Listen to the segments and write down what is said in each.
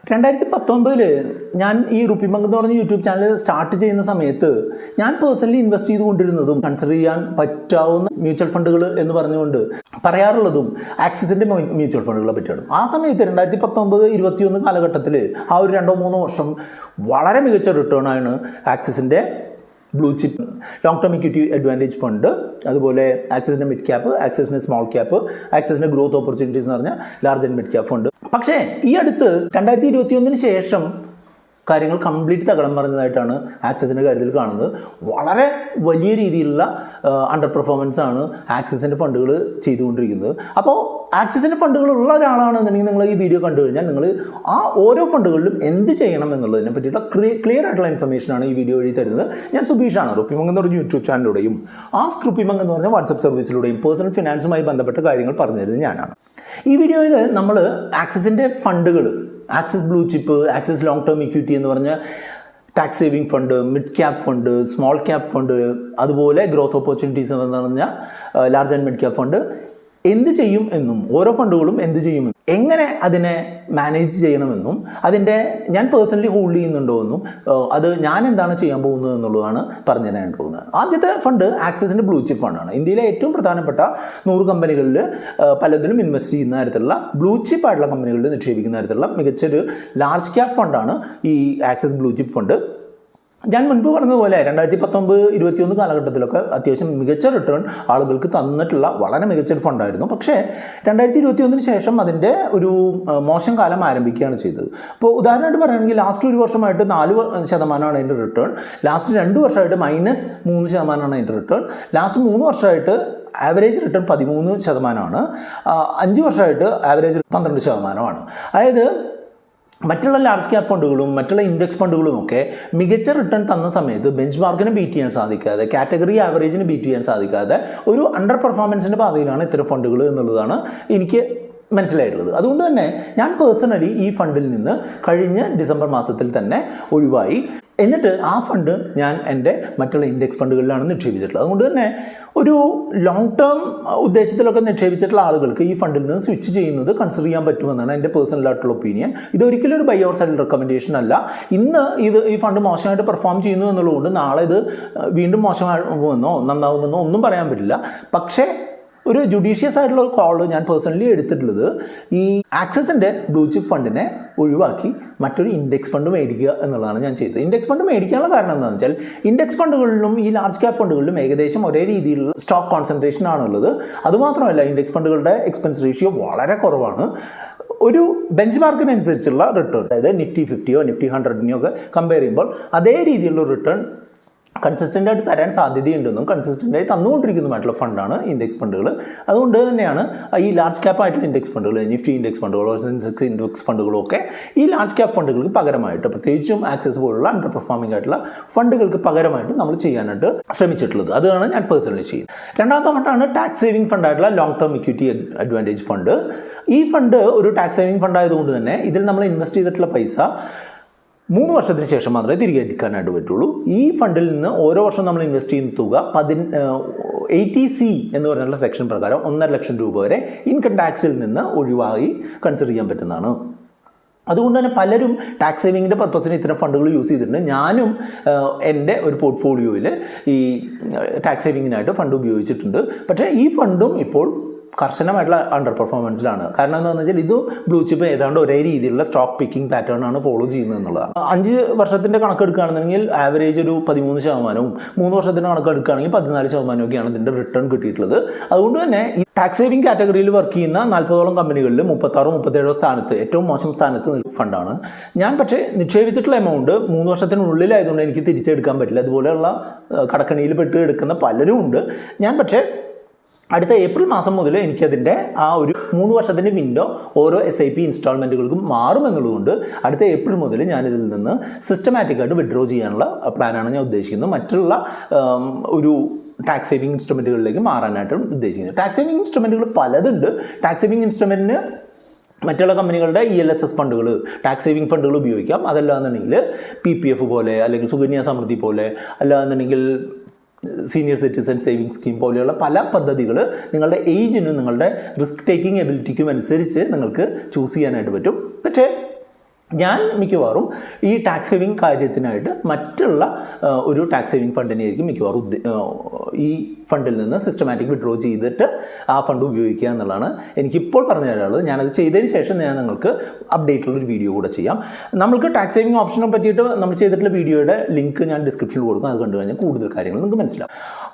2019 ഞാൻ ഈ rupee bank എന്ന് പറഞ്ഞ യൂട്യൂബ് ചാനൽ സ്റ്റാർട്ട് ചെയ്യുന്ന സമയത്ത് ഞാൻ പേഴ്സണലി ഇൻവെസ്റ്റ് ചെയ്തുകൊണ്ടിരുന്നതും കൺസിഡർ ചെയ്യാൻ പറ്റാവുന്ന മ്യൂച്വൽ ഫണ്ടുകൾ എന്ന് പറഞ്ഞുകൊണ്ട് പറയാറുള്ളതും ആക്സിസിൻ്റെ മ്യൂച്വൽ ഫണ്ടുകളെ പറ്റിയാണ്. ആ സമയത്ത് 2019-21 കാലഘട്ടത്തിൽ ആ ഒരു 2-3 വർഷം വളരെ മികച്ച റിട്ടേൺ ആണ് ആക്സിസിൻ്റെ blue chip long term equity advantage fund, അതുപോലെ ആക്സിസിൻ്റെ മിഡ് ക്യാപ്പ്, ആക്സിസിൻ്റെ സ്മോൾ ക്യാപ്പ്, ആക്സിസിൻ്റെ ഗ്രോത്ത് ഓപ്പർച്യൂണിറ്റീസ് എന്ന് പറഞ്ഞാൽ large and mid cap fund. പക്ഷേ ഈ അടുത്ത് 2021 ശേഷം കാര്യങ്ങൾ കംപ്ലീറ്റ് തകടം പറഞ്ഞതായിട്ടാണ് ആക്സിസിൻ്റെ കാര്യത്തിൽ കാണുന്നത്. വളരെ വലിയ രീതിയിലുള്ള അണ്ടർ പെർഫോമൻസ് ആണ് ആക്സിസിൻ്റെ ഫണ്ടുകൾ ചെയ്തുകൊണ്ടിരിക്കുന്നത്. അപ്പോൾ ആക്സിസിൻ്റെ ഫണ്ടുകൾ ഉള്ള ഒരാളാണെന്നുണ്ടെങ്കിൽ നിങ്ങൾ ഈ വീഡിയോ കണ്ടു കഴിഞ്ഞാൽ നിങ്ങൾ ആ ഓരോ ഫണ്ടുകളിലും എന്ത് ചെയ്യണം എന്നുള്ളതിനെ പറ്റിയിട്ടുള്ള ക്ലിയർ ആയിട്ടുള്ള ഇൻഫർമേഷനാണ് ഈ വീഡിയോ വഴി തരുന്നത്. ഞാൻ സുബീഷാണ്. റുപ്പി ബാങ്ക് എന്ന് പറഞ്ഞ യൂട്യൂബ് ചാനലിലൂടെയും ആസ്ക് റുപ്പി ബാങ്ക് എന്ന് പറഞ്ഞ വാട്സപ്പ് സർവീസിലൂടെയും പേഴ്സണൽ ഫിനാൻസുമായി ബന്ധപ്പെട്ട കാര്യങ്ങൾ പറഞ്ഞു തരുന്നത് ഞാനാണ്. ഈ വീഡിയോയിൽ നമ്മൾ ആക്സിസിൻ്റെ ഫണ്ടുകൾ, axis blue chip, axis long term equity എന്ന് പറഞ്ഞ tax saving fund, mid cap fund, small cap fund, അതുപോലെ ഗ്രോത്ത് ഓപ്പർച്യൂണിറ്റീസ് എന്ന് പറഞ്ഞാൽ large and mid cap fund എന്ത് ചെയ്യും എന്നും ഓരോ ഫണ്ടുകളും എന്ത് ചെയ്യുമെന്നും എങ്ങനെ അതിനെ മാനേജ് ചെയ്യണമെന്നും അതിൻ്റെ ഞാൻ പേഴ്സണലി ഹോൾഡ് ചെയ്യുന്നുണ്ടോ എന്നും അത് ഞാൻ എന്താണ് ചെയ്യാൻ പോകുന്നത് എന്നുള്ളതാണ് പറഞ്ഞു തരാൻ പോകുന്നത്. ആദ്യത്തെ ഫണ്ട് ആക്സിസിൻ്റെ ബ്ലൂ ചിപ്പ് ഫണ്ടാണ്. ഇന്ത്യയിലെ ഏറ്റവും പ്രധാനപ്പെട്ട 100 കമ്പനികളിൽ പലതിലും ഇൻവെസ്റ്റ് ചെയ്യുന്ന തരത്തിലുള്ള ബ്ലൂ ചിപ്പ് ആയിട്ടുള്ള കമ്പനികളിൽ നിക്ഷേപിക്കുന്ന തരത്തിലുള്ള മികച്ചൊരു ലാർജ് ക്യാപ്പ് ഫണ്ടാണ് ഈ ആക്സിസ് ബ്ലൂ ചിപ്പ് ഫണ്ട്. ഞാൻ മുൻപ് പറഞ്ഞതുപോലെ 2019-21 കാലഘട്ടത്തിലൊക്കെ അത്യാവശ്യം മികച്ച റിട്ടേൺ ആളുകൾക്ക് തന്നിട്ടുള്ള വളരെ മികച്ചൊരു ഫണ്ടായിരുന്നു. പക്ഷേ 2021 ശേഷം അതിൻ്റെ ഒരു മോശം കാലം ആരംഭിക്കുകയാണ് ചെയ്തത്. ഇപ്പോൾ ഉദാഹരണമായിട്ട് പറയുകയാണെങ്കിൽ ലാസ്റ്റ് 1 വർഷമായിട്ട് 4% അതിൻ്റെ റിട്ടേൺ, ലാസ്റ്റ് 2 വർഷമായിട്ട് -3% അതിൻ്റെ റിട്ടേൺ, ലാസ്റ്റ് 3 വർഷമായിട്ട് ആവറേജ് റിട്ടേൺ 13%, 5 വർഷമായിട്ട് ആവറേജ് 12%. അതായത് മറ്റുള്ള ലാർജ് ക്യാപ്പ് ഫണ്ടുകളും മറ്റുള്ള ഇൻഡെക്സ് ഫണ്ടുകളും ഒക്കെ മികച്ച റിട്ടേൺ തന്ന സമയത്ത് ബെഞ്ച് മാർക്കിനെ ബീറ്റ് ചെയ്യാൻ സാധിക്കാതെ, കാറ്റഗറി ആവറേജിന് ബീറ്റ് ചെയ്യാൻ സാധിക്കാതെ ഒരു അണ്ടർ പെർഫോമൻസിൻ്റെ പാതയിലാണ് ഇത്തരം ഫണ്ടുകൾ എന്നുള്ളതാണ് എനിക്ക് മനസ്സിലായിട്ടുള്ളത്. അതുകൊണ്ട് തന്നെ ഞാൻ പേഴ്സണലി ഈ ഫണ്ടിൽ നിന്ന് കഴിഞ്ഞ ഡിസംബർ മാസത്തിൽ തന്നെ ഒഴിവായി. എന്നിട്ട് ആ ഫണ്ട് ഞാൻ എൻ്റെ മറ്റുള്ള ഇൻഡെക്സ് ഫണ്ടുകളിലാണ് നിക്ഷേപിച്ചിട്ടുള്ളത്. അതുകൊണ്ട് തന്നെ ഒരു ലോങ് ടേം ഉദ്ദേശത്തിലൊക്കെ നിക്ഷേപിച്ചിട്ടുള്ള ആളുകൾക്ക് ഈ ഫണ്ടിൽ നിന്ന് സ്വിച്ച് ചെയ്യുന്നത് കൺസിഡർ ചെയ്യാൻ പറ്റുമെന്നാണ് എൻ്റെ പേഴ്സണലായിട്ടുള്ള ഒപ്പീനിയൻ. ഇതൊരിക്കലും ഒരു ബൈ ഓർ സെൽ റെക്കമെൻഡേഷൻ അല്ല. ഇന്ന് ഈ ഫണ്ട് മോശമായിട്ട് പെർഫോം ചെയ്യുന്നു എന്നുള്ളതുകൊണ്ട് നാളെ ഇത് വീണ്ടും മോശമാകുമെന്നോ നന്നാകുമെന്നോ ഒന്നും പറയാൻ പറ്റില്ല. പക്ഷേ ഒരു ജുഡീഷ്യസ് ആയിട്ടുള്ള ഒരു കോള് ഞാൻ പേഴ്സണലി എടുത്തിട്ടുള്ളത് ഈ ആക്സിസിൻ്റെ ബ്ലൂ ചിപ്പ് ഫണ്ടിനെ ഒഴിവാക്കി മറ്റൊരു ഇൻഡെക്സ് ഫണ്ട് മേടിക്കുക എന്നുള്ളതാണ് ഞാൻ ചെയ്തത്. ഇൻഡെക്സ് ഫണ്ട് മേടിക്കാനുള്ള കാരണം എന്താണെന്ന് വെച്ചാൽ ഇൻഡെക്സ് ഫണ്ടുകളിലും ഈ ലാർജ് ക്യാപ്പ് ഫണ്ടുകളിലും ഏകദേശം ഒരേ രീതിയിലുള്ള സ്റ്റോക്ക് കോൺസെൻട്രേഷൻ ആണുള്ളത്. അതുമാത്രമല്ല ഇൻഡെക്സ് ഫണ്ടുകളുടെ എക്സ്പെൻസ് റേഷ്യോ വളരെ കുറവാണ്. ഒരു ബെഞ്ച് മാർക്കിനനുസരിച്ചുള്ള റിട്ടേൺ, അതായത് നിഫ്റ്റി 50-ഓ നിഫ്റ്റി 100-നെയോ ഒക്കെ കമ്പയർ ചെയ്യുമ്പോൾ അതേ രീതിയിലുള്ള റിട്ടേൺ കൺസിസ്റ്റൻ്റായിട്ട് തരാൻ സാധ്യതയുണ്ടെന്നും കൺസിസ്റ്റൻ്റായി തന്നുകൊണ്ടിരിക്കുന്നതുമായിട്ടുള്ള ഫണ്ടാണ് ഇൻഡെക്സ് ഫണ്ടുകൾ. അതുകൊണ്ട് തന്നെയാണ് ഈ ലാർജ് ക്യാപ്പ് ആയിട്ടുള്ള ഇൻഡെക്സ് ഫണ്ടുകൾ, നിഫ്റ്റി ഇൻഡെക്സ് ഫണ്ടുകളോ സെൻസെക്സ് ഇൻഡെക്സ് ഫണ്ടുകളോ ഒക്കെ ഈ ലാർജ് ക്യാപ്പ് ഫണ്ടുകൾക്ക് പകരമായിട്ട്, പ്രത്യേകിച്ചും ആക്സിസ് പോലുള്ള അണ്ടർ പെർഫോമിംഗ് ആയിട്ടുള്ള ഫണ്ടുകൾക്ക് പകരമായിട്ട് നമ്മൾ ചെയ്യാനായിട്ട് ശ്രമിച്ചിട്ടുള്ളത്. അതാണ് ഞാൻ പേഴ്സണലി ചെയ്യുന്നത്. രണ്ടാമത്തെ ഫണ്ടാണ് ടാക്സ് സേവിംഗ് ഫണ്ടായിട്ടുള്ള long term equity advantage fund. ഈ ഫണ്ട് ഒരു ടാക്സ് സേവിംഗ് ഫണ്ടായതുകൊണ്ട് തന്നെ ഇതിൽ നമ്മൾ ഇൻവെസ്റ്റ് ചെയ്തിട്ടുള്ള പൈസ 3 വർഷത്തിന് ശേഷം മാത്രമേ തിരികെ എടുക്കാനായിട്ട് പറ്റുള്ളൂ. ഈ ഫണ്ടിൽ നിന്ന് ഓരോ വർഷം നമ്മൾ ഇൻവെസ്റ്റ് ചെയ്യുന്ന തുക 80C എന്ന് പറഞ്ഞുള്ള സെക്ഷൻ പ്രകാരം 1.5 ലക്ഷം രൂപ വരെ ഇൻകം ടാക്സിൽ നിന്ന് ഒഴിവായി കൺസിഡർ ചെയ്യാൻ പറ്റുന്നതാണ്. അതുകൊണ്ട് തന്നെ പലരും ടാക്സ് സേവിങ്ങിൻ്റെ പർപ്പസിന് ഇത്തരം ഫണ്ടുകൾ യൂസ് ചെയ്തിട്ടുണ്ട്. ഞാനും എൻ്റെ ഒരു പോർട്ട്ഫോളിയോയിൽ ഈ ടാക്സ് സേവിങ്ങിനായിട്ട് ഫണ്ട് ഉപയോഗിച്ചിട്ടുണ്ട്. പക്ഷേ ഈ ഫണ്ടും ഇപ്പോൾ കർശനമായിട്ടുള്ള അണ്ടർ പെർഫോമൻസിലാണ്. കാരണം എന്താണെന്ന് വെച്ചാൽ ഇത് ബ്ലൂ ചിപ്പ് ഏതാണ്ട് ഒരേ രീതിയിലുള്ള സ്റ്റോക്ക് പിക്കിംഗ് പാറ്റേൺ ആണ് ഫോളോ ചെയ്യുന്നത് എന്നുള്ളതാണ്. 5 വർഷത്തിൻ്റെ കണക്കെടുക്കുകയാണെന്നുണ്ടെങ്കിൽ ആവറേജ് ഒരു 13%, 3 വർഷത്തിൻ്റെ കണക്കെടുക്കുകയാണെങ്കിൽ 14%ഒക്കെയാണ് ഇതിൻ്റെ റിട്ടേൺ കിട്ടിയിട്ടുള്ളത്. അതുകൊണ്ട് തന്നെ ഈ ടാക്സ് സേവിംഗ് കാറ്റഗറിയിൽ വർക്ക് ചെയ്യുന്ന 40ഓളം കമ്പനികളിൽ 36-37 സ്ഥാനത്ത്, ഏറ്റവും മോശം സ്ഥാനത്ത് ഫണ്ടാണ് ഞാൻ. പക്ഷേ നിക്ഷേപിച്ചിട്ടുള്ള എമൗണ്ട് 3 വർഷത്തിനുള്ളിലായതുകൊണ്ട് എനിക്ക് തിരിച്ചെടുക്കാൻ പറ്റില്ല. അതുപോലെയുള്ള കടക്കണിയിൽ പെട്ട് എടുക്കുന്ന പലരും ഉണ്ട്. ഞാൻ പക്ഷേ അടുത്ത ഏപ്രിൽ മാസം മുതൽ എനിക്കതിൻ്റെ ആ ഒരു 3 വർഷത്തിൻ്റെ വിൻഡോ ഓരോ SIP ഇൻസ്റ്റാൾമെൻറ്റുകൾക്കും മാറുമെന്നുള്ളതുകൊണ്ട് അടുത്ത ഏപ്രിൽ മുതൽ ഞാനിതിൽ നിന്ന് സിസ്റ്റമാറ്റിക്കായിട്ട് വിഡ്രോ ചെയ്യാനുള്ള പ്ലാനാണ് ഞാൻ ഉദ്ദേശിക്കുന്നത്. മറ്റുള്ള ഒരു ടാക്സ് സേവിംഗ് ഇൻസ്ട്രുമെൻറ്റുകളിലേക്ക് മാറാനായിട്ട് ഉദ്ദേശിക്കുന്നത്. ടാക്സ് സേവിംഗ് ഇൻസ്ട്രുമെൻറ്റുകൾ പലതുണ്ട്. ടാക്സ് സേവിംഗ് ഇൻസ്ട്രുമെൻറ്റിന് മറ്റുള്ള കമ്പനികളുടെ ELSS ഫണ്ടുകൾ, ടാക്സ് സേവിംഗ് ഫണ്ടുകൾ ഉപയോഗിക്കാം. അതല്ലാന്നുണ്ടെങ്കിൽ PPF പോലെ, അല്ലെങ്കിൽ സുകന്യ സമൃദ്ധി പോലെ, അല്ലാന്നുണ്ടെങ്കിൽ സീനിയർ സിറ്റിസൺ സേവിംഗ് സ്കീം പോലെയുള്ള പല പദ്ധതികൾ നിങ്ങളുടെ ഏജിനും നിങ്ങളുടെ റിസ്ക് ടേക്കിംഗ് എബിലിറ്റിക്കും അനുസരിച്ച് നിങ്ങൾക്ക് ചൂസ് ചെയ്യാനായിട്ട് പറ്റും. പക്ഷേ ഞാൻ മിക്കവാറും ഈ ടാക്സ് സേവിങ് കാര്യത്തിനായിട്ട് മറ്റുള്ള ഒരു ടാക്സ് സേവിങ് ഫണ്ടിനെയായിരിക്കും മിക്കവാറും ഈ ഫണ്ടിൽ നിന്ന് സിസ്റ്റമാറ്റിക് വിഡ്രോ ചെയ്തിട്ട് ആ ഫണ്ട് ഉപയോഗിക്കുക എന്നുള്ളതാണ് എനിക്കിപ്പോൾ പറഞ്ഞു തരാനുള്ളത്. ഞാനത് ചെയ്തതിന് ശേഷം ഞാൻ നിങ്ങൾക്ക് അപ്ഡേറ്റ് ഉള്ളൊരു വീഡിയോ കൂടെ ചെയ്യാം. നമുക്ക് ടാക്സ് സേവിങ് ഓപ്ഷനെ പറ്റിയിട്ട് നമ്മൾ ചെയ്തിട്ടുള്ള വീഡിയോയുടെ ലിങ്ക് ഞാൻ ഡിസ്ക്രിപ്ഷനിൽ കൊടുക്കും. അത് കണ്ടു കഴിഞ്ഞാൽ കൂടുതൽ കാര്യങ്ങൾ നിങ്ങൾക്ക് മനസ്സിലാവും.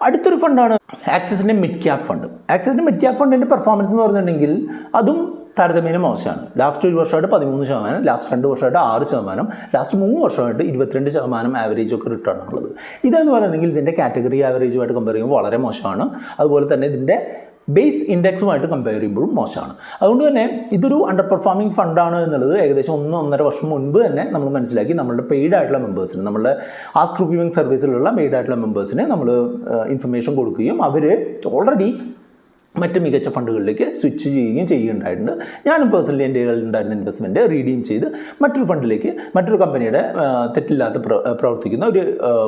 അടുത്തൊരു ഫണ്ടാണ് ആക്സിസിൻ്റെ മിഡ് ക്യാപ് ഫണ്ട്. ആക്സിസിൻ്റെ മിഡ് ക്യാപ് ഫണ്ടിൻ്റെ പെർഫോമൻസ് എന്ന് പറഞ്ഞിട്ടുണ്ടെങ്കിൽ അതും താരതമ്യേന മോശമാണ്. ലാസ്റ്റ് 1 വർഷമായിട്ട് 13%, ലാസ്റ്റ് 2 വർഷമായിട്ട് 6%, ലാസ്റ്റ് 3 വർഷമായിട്ട് 22% ആവറേജ് ഒക്കെ റിട്ടേൺ ഉള്ളത്. ഇതെന്ന് പറയുന്നെങ്കിൽ ഇതിൻ്റെ കാറ്റഗറി ആവറേജുമായിട്ട് കമ്പയർ ചെയ്യുമ്പോൾ വളരെ മോശമാണ്. അതുപോലെ തന്നെ ഇതിൻ്റെ ബേസ് ഇൻഡെക്സുമായിട്ട് കമ്പയർ ചെയ്യുമ്പോഴും മോശമാണ്. അതുകൊണ്ട് തന്നെ ഇതൊരു അണ്ടർ പെർഫോമിംഗ് ഫണ്ടാണ് എന്നുള്ളത് ഏകദേശം 1-1.5 വർഷം മുൻപ് തന്നെ നമ്മൾ മനസ്സിലാക്കി. നമ്മളുടെ പെയ്ഡ് ആയിട്ടുള്ള മെമ്പേഴ്സിന്, നമ്മളുടെ ആസ്ക് റിവ്യൂവിംഗ് സർവീസിലുള്ള പെയ്ഡ് ആയിട്ടുള്ള മെമ്പേഴ്സിന് നമ്മൾ ഇൻഫർമേഷൻ കൊടുക്കുകയും അവർ ഓൾറെഡി മറ്റ് മികച്ച ഫണ്ടുകളിലേക്ക് സ്വിച്ച് ചെയ്യുകയും ചെയ്യുകയുണ്ടായിട്ടുണ്ട്. ഞാനും പേഴ്സണലി എൻ്റെ ഉണ്ടായിരുന്ന ഇൻവെസ്റ്റ്മെൻറ്റ് റീഡീം ചെയ്ത് മറ്റൊരു ഫണ്ടിലേക്ക്, മറ്റൊരു കമ്പനിയുടെ തെറ്റില്ലാത്ത പ്രവർത്തിക്കുന്ന ഒരു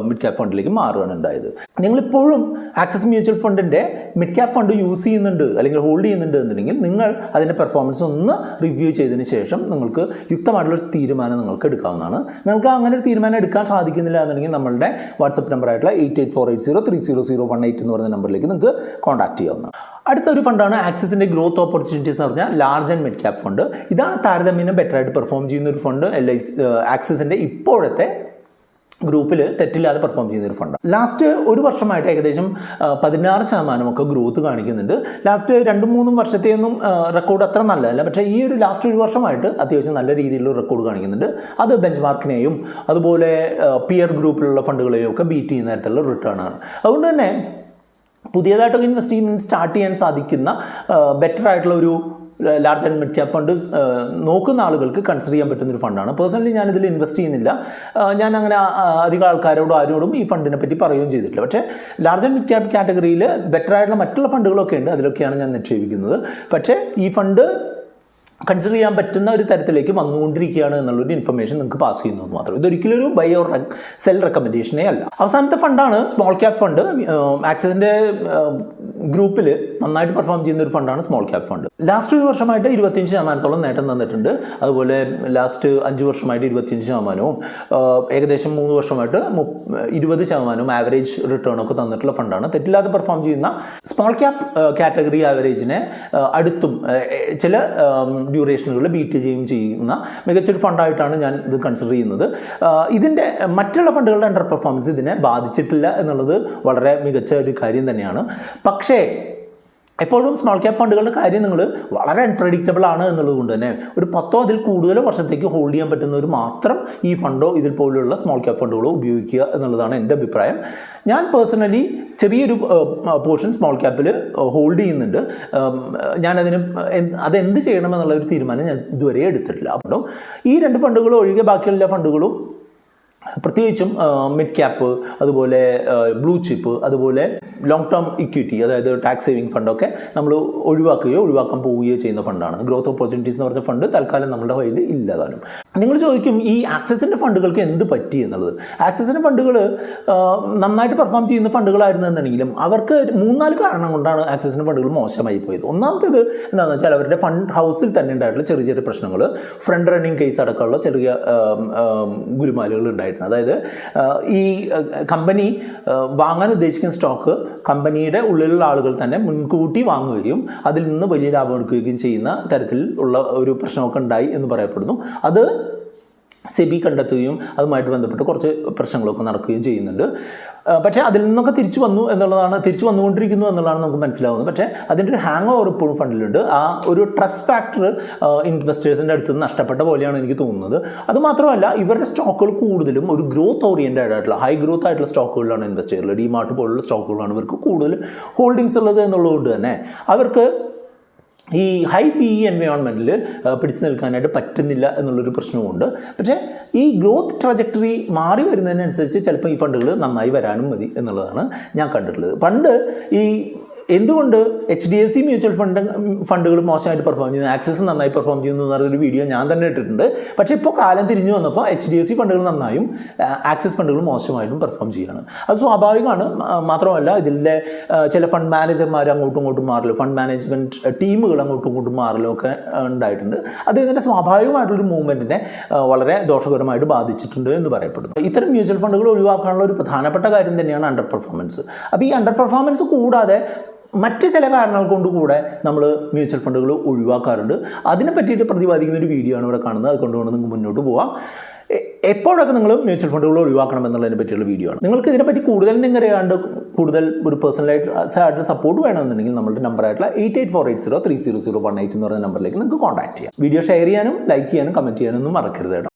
മിഡ് ക്യാപ് ഫണ്ടിലേക്ക് മാറുകയാണ് ഉണ്ടായത്. നിങ്ങളിപ്പോഴും ആക്സിസ് മ്യൂച്വൽ ഫണ്ടിൻ്റെ മിഡ് ക്യാപ് ഫണ്ട് യൂസ് ചെയ്യുന്നുണ്ട് അല്ലെങ്കിൽ ഹോൾഡ് ചെയ്യുന്നുണ്ട് എന്നുണ്ടെങ്കിൽ നിങ്ങൾ അതിൻ്റെ പെർഫോമൻസ് ഒന്ന് റിവ്യൂ ചെയ്തതിന് ശേഷം നിങ്ങൾക്ക് യുക്തമായിട്ടുള്ളൊരു തീരുമാനം നിങ്ങൾക്ക് എടുക്കാവുന്നതാണ്. നിങ്ങൾക്ക് അങ്ങനെ ഒരു തീരുമാനം എടുക്കാൻ സാധിക്കുന്നില്ല എന്നുണ്ടെങ്കിൽ നമ്മളുടെ വാട്സപ്പ് നമ്പറായിട്ടുള്ള 8848030018 എന്ന് പറയുന്ന നമ്പറിലേക്ക് നിങ്ങൾക്ക് കോൺടാക്ട് ചെയ്യാവുന്നതാണ്. അടുത്തൊരു ഫണ്ടാണ് ആക്സിസിൻ്റെ ഗ്രോത്ത് ഓപ്പർച്യൂണിറ്റീസ് എന്ന് പറഞ്ഞാൽ large and mid cap fund. ഇതാണ് താരതമ്യേന ബെറ്റർ ആയിട്ട് പെർഫോം ചെയ്യുന്ന ഒരു ഫണ്ട്. ആക്സിസിൻ്റെ ഇപ്പോഴത്തെ ഗ്രൂപ്പിൽ തെറ്റില്ലാതെ പെർഫോം ചെയ്യുന്ന ഒരു ഫണ്ടാണ്. ലാസ്റ്റ് 1 വർഷമായിട്ട് ഏകദേശം 16% ഗ്രോത്ത് കാണിക്കുന്നുണ്ട്. ലാസ്റ്റ് 2-3 വർഷത്തെയൊന്നും റെക്കോർഡ് അത്ര നല്ലതല്ല, പക്ഷേ ഈ ഒരു ലാസ്റ്റ് 1 വർഷമായിട്ട് അത്യാവശ്യം നല്ല രീതിയിലുള്ള റെക്കോർഡ് കാണിക്കുന്നുണ്ട്. അത് ബെഞ്ച് മാർക്കിനെയും അതുപോലെ പിയർ ഗ്രൂപ്പിലുള്ള ഫണ്ടുകളെയും ഒക്കെ ബീറ്റ് ചെയ്യുന്ന തരത്തിലുള്ള റിട്ടേൺ ആണ്. അതുകൊണ്ട് തന്നെ പുതിയതായിട്ടൊക്കെ ഇൻവെസ്റ്റ്മെൻറ്റ് സ്റ്റാർട്ട് ചെയ്യാൻ സാധിക്കുന്ന ബെറ്റർ ആയിട്ടുള്ള ഒരു large and mid cap fund നോക്കുന്ന ആളുകൾക്ക് കൺസിഡർ ചെയ്യാൻ പറ്റുന്നൊരു ഫണ്ടാണ്. പേഴ്സണലി ഞാനിതിൽ ഇൻവെസ്റ്റ് ചെയ്യുന്നില്ല. ഞാൻ അങ്ങനെ അധികം ആൾക്കാരോടും ആരോടും ഈ ഫണ്ടിനെ പറ്റി പറയുകയും ചെയ്തിട്ടില്ല. പക്ഷേ ലാർജ് ആൻഡ് മിഡ് ക്യാപ് കാറ്റഗറിയിൽ ബെറ്റർ ആയിട്ടുള്ള മറ്റുള്ള ഫണ്ടുകളൊക്കെ ഉണ്ട്, അതിലൊക്കെയാണ് ഞാൻ നിക്ഷേപിക്കുന്നത്. പക്ഷേ ഈ ഫണ്ട് കൺസിഡർ ചെയ്യാൻ പറ്റുന്ന ഒരു തരത്തിലേക്ക് വന്നുകൊണ്ടിരിക്കുകയാണ് എന്നുള്ളൊരു ഇൻഫർമേഷൻ നിങ്ങൾക്ക് പാസ് ചെയ്യുന്നത് മാത്രം. ഇതൊരിക്കലും ഒരു ബൈ ഓർ സെൽ റെക്കമെൻഡേഷനേ അല്ല. അവസാനത്തെ ഫണ്ടാണ് സ്മോൾ ക്യാപ് ഫണ്ട്. ആക്സിസിൻ്റെ ഗ്രൂപ്പിൽ നന്നായിട്ട് പെർഫോം ചെയ്യുന്ന ഒരു ഫണ്ടാണ് സ്മോൾ ക്യാപ് ഫണ്ട്. ലാസ്റ്റ് 1 വർഷമായിട്ട് 25% നേട്ടം തന്നിട്ടുണ്ട്. അതുപോലെ ലാസ്റ്റ് 5 വർഷമായിട്ട് 25%, ഏകദേശം 3 വർഷമായിട്ട് 20% ആവറേജ് റിട്ടേൺ ഒക്കെ തന്നിട്ടുള്ള ഫണ്ടാണ്. തെറ്റില്ലാതെ പെർഫോം ചെയ്യുന്ന സ്മോൾ ക്യാപ് കാറ്റഗറി ആവറേജിനെ അടുത്തും ചില ഡ്യൂറേഷനുകൾ ബീറ്റ് ചെയ്യുന്ന മികച്ചൊരു ഫണ്ടായിട്ടാണ് ഞാൻ ഇത് കൺസിഡർ ചെയ്യുന്നത്. ഇതിൻ്റെ മറ്റുള്ള ഫണ്ടുകളുടെ അണ്ടർ പെർഫോമൻസ് ഇതിനെ ബാധിച്ചിട്ടില്ല എന്നുള്ളത് വളരെ മികച്ച ഒരു കാര്യം തന്നെയാണ്. പക്ഷേ എപ്പോഴും സ്മോൾ ക്യാപ് ഫണ്ടുകളുടെ കാര്യം നിങ്ങൾ വളരെ അൺപ്രഡിക്റ്റബിൾ ആണ് എന്നുള്ളത് കൊണ്ട് തന്നെ ഒരു 10 അതിൽ കൂടുതലോ വർഷത്തേക്ക് ഹോൾഡ് ചെയ്യാൻ പറ്റുന്നവർ മാത്രം ഈ ഫണ്ടോ ഇതിൽ പോലുള്ള സ്മോൾ ക്യാപ് ഫണ്ടുകളോ ഉപയോഗിക്കുക എന്നുള്ളതാണ് എൻ്റെ അഭിപ്രായം. ഞാൻ പേഴ്സണലി ചെറിയൊരു പോർഷൻ സ്മോൾ ക്യാപ്പിൽ ഹോൾഡ് ചെയ്യുന്നുണ്ട്. ഞാനതിന് അതെന്ത് ചെയ്യണമെന്നുള്ള ഒരു തീരുമാനം ഞാൻ ഇതുവരെ എടുത്തിട്ടില്ല. അപ്പോൾ ഈ 2 ഫണ്ടുകളും ഒഴികെ ബാക്കിയുള്ള എല്ലാ ഫണ്ടുകളും പ്രത്യേകിച്ചും മിഡ് ക്യാപ്പ്, അതുപോലെ ബ്ലൂ ചിപ്പ്, അതുപോലെ ലോങ് ടേം ഇക്വിറ്റി, അതായത് ടാക്സ് സേവിങ് ഫണ്ടൊക്കെ നമ്മൾ ഒഴിവാക്കാൻ പോവുകയോ ചെയ്യുന്ന ഫണ്ടാണ്. ഗ്രോത്ത് ഓപ്പർച്യൂണിറ്റീസ് എന്ന് പറഞ്ഞ ഫണ്ട് തൽക്കാലം നമ്മുടെ കയ്യിൽ ഇല്ലതാനും. നിങ്ങൾ ചോദിക്കും ഈ ആക്സിസിൻ്റെ ഫണ്ടുകൾക്ക് എന്ത് പറ്റി എന്നുള്ളത്. ആക്സിസിൻ്റെ ഫണ്ടുകൾ നന്നായിട്ട് പെർഫോം ചെയ്യുന്ന ഫണ്ടുകളായിരുന്നെന്നുണ്ടെങ്കിലും അവർക്ക് 3-4 കാരണം കൊണ്ടാണ് ആക്സിസിൻ്റെ ഫണ്ടുകൾ മോശമായി പോയത്. ഒന്നാമത്തേത് എന്താണെന്ന് വെച്ചാൽ അവരുടെ ഫണ്ട് ഹൗസിൽ തന്നെ ഉണ്ടായിട്ടുള്ള ചെറിയ ചെറിയ പ്രശ്നങ്ങൾ, ഫ്രണ്ട് റണ്ണിങ് കേസ് അടക്കമുള്ള ചെറിയ ഗുലുമാലുകൾ ഉണ്ടായിട്ടുണ്ട്. അതായത് ഈ കമ്പനി വാങ്ങാൻ ഉദ്ദേശിക്കുന്ന സ്റ്റോക്ക് കമ്പനിയുടെ ഉള്ളിലുള്ള ആളുകൾ തന്നെ മുൻകൂട്ടി വാങ്ങുകയും അതിൽ നിന്ന് വലിയ ലാഭം എടുക്കുകയും ചെയ്യുന്ന തരത്തിൽ ഉള്ള ഒരു പ്രശ്നമൊക്കെ ഉണ്ടായി എന്ന് പറയപ്പെടുന്നു. അത് സെബി കണ്ടെത്തുകയും അതുമായിട്ട് ബന്ധപ്പെട്ട് കുറച്ച് പ്രശ്നങ്ങളൊക്കെ നടക്കുകയും ചെയ്യുന്നുണ്ട്. പക്ഷേ അതിൽ നിന്നൊക്കെ തിരിച്ചു വന്നുകൊണ്ടിരിക്കുന്നു എന്നുള്ളതാണ് നമുക്ക് മനസ്സിലാവുന്നത്. പക്ഷേ അതിൻ്റെ ഒരു ഹാങ് ഓവർ ഇപ്പോഴും ഫണ്ടിലുണ്ട്. ആ ഒരു ട്രസ്റ്റ് ഫാക്ടർ ഇൻവെസ്റ്റേഴ്സിൻ്റെ അടുത്ത് നിന്ന് നഷ്ടപ്പെട്ട പോലെയാണ് എനിക്ക് തോന്നുന്നത്. അതുമാത്രമല്ല, ഇവരുടെ സ്റ്റോക്കുകൾ കൂടുതലും ഒരു ഗ്രോത്ത് ഓറിയൻറ്റഡ് ആയിട്ടുള്ള ഹൈ ഗ്രോത്ത് ആയിട്ടുള്ള സ്റ്റോക്കുകളിലാണ് ഇൻവെസ്റ്റ് ചെയ്യുന്നത്. ഡിമാർട്ട് പോലുള്ള സ്റ്റോക്കുകളാണ് ഇവർക്ക് കൂടുതൽ ഹോൾഡിങ്സ് ഉള്ളത് എന്നുള്ളതുകൊണ്ട് തന്നെ അവർക്ക് ഈ ഹൈ PE എൻവയോൺമെൻറ്റിൽ പിടിച്ചു നിൽക്കാനായിട്ട് പറ്റുന്നില്ല എന്നുള്ളൊരു പ്രശ്നമുണ്ട്. പക്ഷേ ഈ ഗ്രോത്ത് ട്രജക്ടറി മാറി വരുന്നതിനനുസരിച്ച് ചിലപ്പോൾ ഈ ഫണ്ടുകൾ നന്നായി വരാനും മതി എന്നുള്ളതാണ് ഞാൻ കണ്ടിട്ടുള്ളത്. പണ്ട് ഈ എന്തുകൊണ്ട് HDFC മ്യൂച്വൽ ഫണ്ടുകൾ മോശമായിട്ട് പെർഫോം ചെയ്യുന്നു, ആക്സിസ് നന്നായി പെർഫോം ചെയ്യുന്നു എന്ന് പറഞ്ഞൊരു വീഡിയോ ഞാൻ തന്നെ ഇട്ടിട്ടുണ്ട്. പക്ഷേ ഇപ്പോൾ കാലം തിരിഞ്ഞു വന്നപ്പോൾ HDFC ഫണ്ടുകൾ നന്നായും ആക്സിസ് ഫണ്ടുകൾ മോശമായിട്ടും പെർഫോം ചെയ്യുകയാണ്. അത് സ്വാഭാവികമാണ്. മാത്രമല്ല ഇതിൻ്റെ ചില ഫണ്ട് മാനേജർമാർ അങ്ങോട്ടും ഇങ്ങോട്ടും മാറലും ഫണ്ട് മാനേജ്മെൻറ്റ് ടീമുകൾ അങ്ങോട്ടും ഇങ്ങോട്ടും മാറലും ഒക്കെ ഉണ്ടായിട്ടുണ്ട്. അത് ഇതിൻ്റെ സ്വാഭാവികമായിട്ടുള്ളൊരു മൂവ്മെൻറ്റിനെ വളരെ ദോഷകരമായിട്ട് ബാധിച്ചിട്ടുണ്ട് എന്ന് പറയപ്പെടുന്നു. ഇത്തരം മ്യൂച്വൽ ഫണ്ടുകൾ ഒഴിവാക്കാനുള്ള ഒരു പ്രധാനപ്പെട്ട കാര്യം തന്നെയാണ് അണ്ടർ പെർഫോമൻസ്. അപ്പോൾ ഈ അണ്ടർ പെർഫോമൻസ് കൂടാതെ മറ്റ് ചില കാരണങ്ങൾ കൊണ്ട് കൂടെ നമ്മൾ മ്യൂച്വൽ ഫണ്ടുകൾ ഒഴിവാക്കാറുണ്ട്. അതിനെ പറ്റിയിട്ട് പ്രതിപാദിക്കുന്ന ഒരു വീഡിയോ ആണ് ഇവിടെ കാണുന്നത്. അത് കൊണ്ടുകൊണ്ട് നിങ്ങൾക്ക് മുന്നോട്ട് പോകാം. എപ്പോഴൊക്കെ നിങ്ങൾ മ്യൂച്വൽ ഫണ്ടുകൾ ഒഴിവാക്കണം എന്നുള്ളതിനെ പറ്റിയുള്ള വീഡിയോ ആണ്. നിങ്ങൾക്ക് ഇതിനെപ്പറ്റി കൂടുതൽ നിങ്ങൾ അറിയാണ്ട് കൂടുതൽ ഒരു പേഴ്സണലായിട്ട് സപ്പോർട്ട് വേണമെന്നുണ്ടെങ്കിൽ നമ്മുടെ നമ്പറായിട്ടുള്ള 8848030018 എന്ന് പറയുന്ന നമ്പറിലേക്ക് നിങ്ങൾക്ക് കോൺടാക്ട് ചെയ്യാം. വീഡിയോ ഷെയർ ചെയ്യാനും ലൈക്ക് ചെയ്യാനും കമൻറ്റ് ചെയ്യാനൊന്നും മറക്കരുത് കേട്ടോ.